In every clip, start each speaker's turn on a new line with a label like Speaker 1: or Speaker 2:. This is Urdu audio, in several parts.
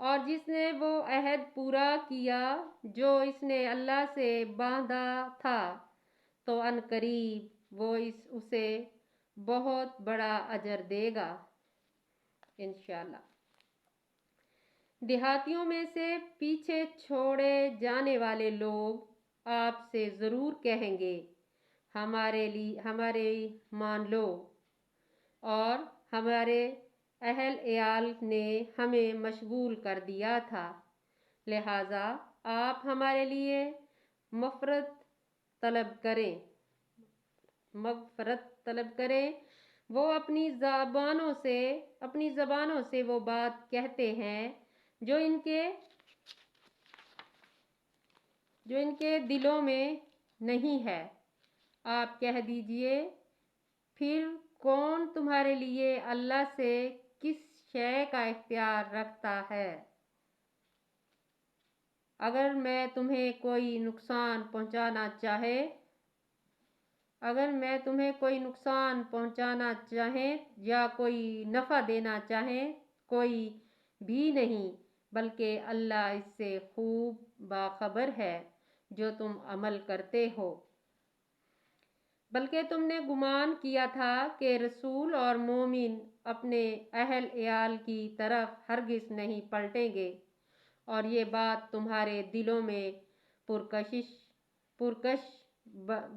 Speaker 1: اور جس نے وہ عہد پورا کیا جو اس نے اللہ سے باندھا تھا تو ان قریب وہ اسے بہت بڑا اجر دے گا انشاءاللہ۔ دیہاتیوں میں سے پیچھے چھوڑے جانے والے لوگ آپ سے ضرور کہیں گے ہمارے مان لو، اور ہمارے اہل عیال نے ہمیں مشغول کر دیا تھا، لہٰذا آپ ہمارے لیے مغفرت طلب کریں۔ وہ اپنی زبانوں سے وہ بات کہتے ہیں جو ان کے دلوں میں نہیں ہے۔ آپ کہہ دیجئے، پھر کون تمہارے لیے اللہ سے کس شے کا اختیار رکھتا ہے؟ اگر میں تمہیں کوئی نقصان پہنچانا چاہیں یا کوئی نفع دینا چاہیں، کوئی بھی نہیں، بلکہ اللہ اس سے خوب باخبر ہے جو تم عمل کرتے ہو۔ بلکہ تم نے گمان کیا تھا کہ رسول اور مومن اپنے اہل عیال کی طرف ہرگز نہیں پلٹیں گے، اور یہ بات تمہارے دلوں میں پرکش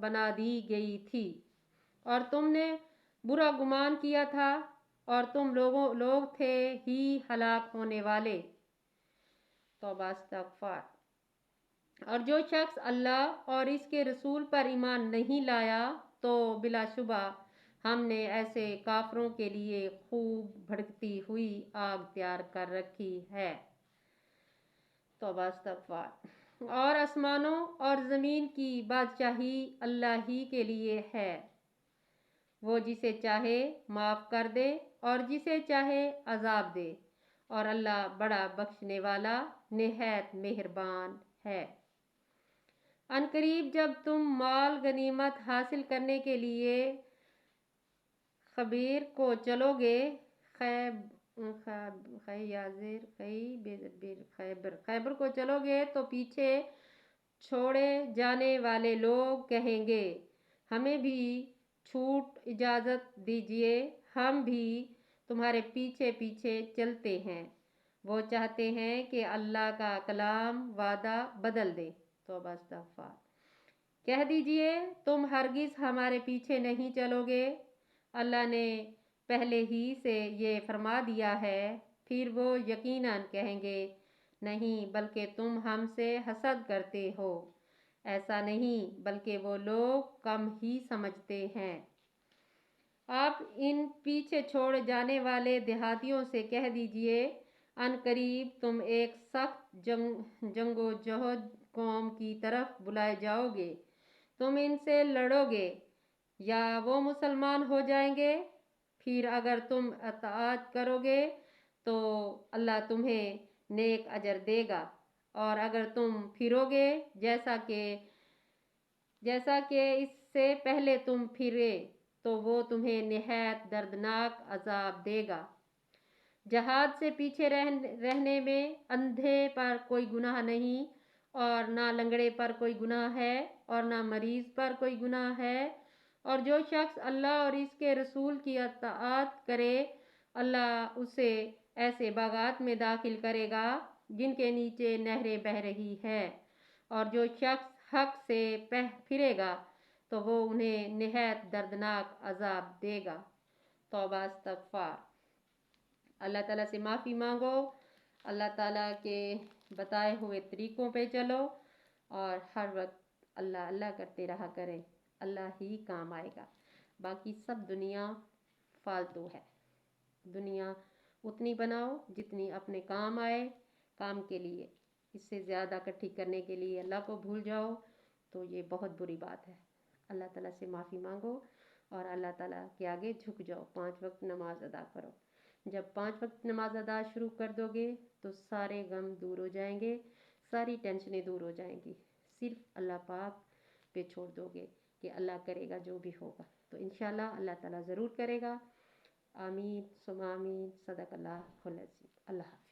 Speaker 1: بنا دی گئی تھی، اور تم نے برا گمان کیا تھا، اور تم لوگ تھے ہی ہلاک ہونے والے۔ توبہ استغفار۔ اور جو شخص اللہ اور اس کے رسول پر ایمان نہیں لایا تو بلا شبہ ہم نے ایسے کافروں کے لیے خوب بھڑکتی ہوئی آگ تیار کر رکھی ہے۔ توبہ استغفار۔ اور آسمانوں اور زمین کی بادشاہی اللہ ہی کے لیے ہے، وہ جسے چاہے معاف کر دے اور جسے چاہے عذاب دے، اور اللہ بڑا بخشنے والا نہایت مہربان ہے۔ ان قریب جب تم مال غنیمت حاصل کرنے کے لیے خیبر کو چلو گے تو پیچھے چھوڑے جانے والے لوگ کہیں گے، ہمیں بھی چھوٹ اجازت دیجیے، ہم بھی تمہارے پیچھے پیچھے چلتے ہیں۔ وہ چاہتے ہیں کہ اللہ کا کلام وعدہ بدل دے۔ توبہ استغفار۔ کہہ دیجئے، تم ہرگز ہمارے پیچھے نہیں چلو گے، اللہ نے پہلے ہی سے یہ فرما دیا ہے۔ پھر وہ یقیناً کہیں گے، نہیں، بلکہ تم ہم سے حسد کرتے ہو۔ ایسا نہیں، بلکہ وہ لوگ کم ہی سمجھتے ہیں۔ آپ ان پیچھے چھوڑ جانے والے دیہاتیوں سے کہہ دیجئے، ان قریب تم ایک سخت جنگجوحد قوم کی طرف بلائے جاؤ گے، تم ان سے لڑو گے یا وہ مسلمان ہو جائیں گے، پھر اگر تم اطاعت کرو گے تو اللہ تمہیں نیک اجر دے گا، اور اگر تم پھرو گے جیسا کہ اس سے پہلے تم پھرے تو وہ تمہیں نہایت دردناک عذاب دے گا۔ جہاد سے پیچھے رہنے میں اندھے پر کوئی گناہ نہیں، اور نہ لنگڑے پر کوئی گناہ ہے، اور نہ مریض پر کوئی گناہ ہے، اور جو شخص اللہ اور اس کے رسول کی اطاعت کرے اللہ اسے ایسے باغات میں داخل کرے گا جن کے نیچے نہریں بہہ رہی ہے، اور جو شخص حق سے پھرے گا تو وہ انہیں نہایت دردناک عذاب دے گا۔ توبہ استغفار۔ اللہ تعالیٰ سے معافی مانگو، اللہ تعالیٰ کے بتائے ہوئے طریقوں پہ چلو، اور ہر وقت اللہ اللہ کرتے رہا کرے، اللہ ہی کام آئے گا، باقی سب دنیا فالتو ہے۔ دنیا اتنی بناؤ جتنی اپنے کام آئے، کام کے لیے، اس سے زیادہ اکٹھی کرنے کے لیے اللہ کو بھول جاؤ تو یہ بہت بری بات ہے۔ اللہ تعالیٰ سے معافی مانگو اور اللہ تعالیٰ کے آگے جھک جاؤ، 5 وقت نماز ادا کرو۔ جب 5 وقت نماز ادا شروع کر دو گے تو سارے غم دور ہو جائیں گے، ساری ٹینشنیں دور ہو جائیں گی، صرف اللہ پاک پہ چھوڑ دو گے کہ اللہ کرے گا جو بھی ہوگا، تو انشاءاللہ اللہ تعالیٰ ضرور کرے گا۔ آمین ثم آمین، صدق اللہ العظیم۔ اللہ حافظ۔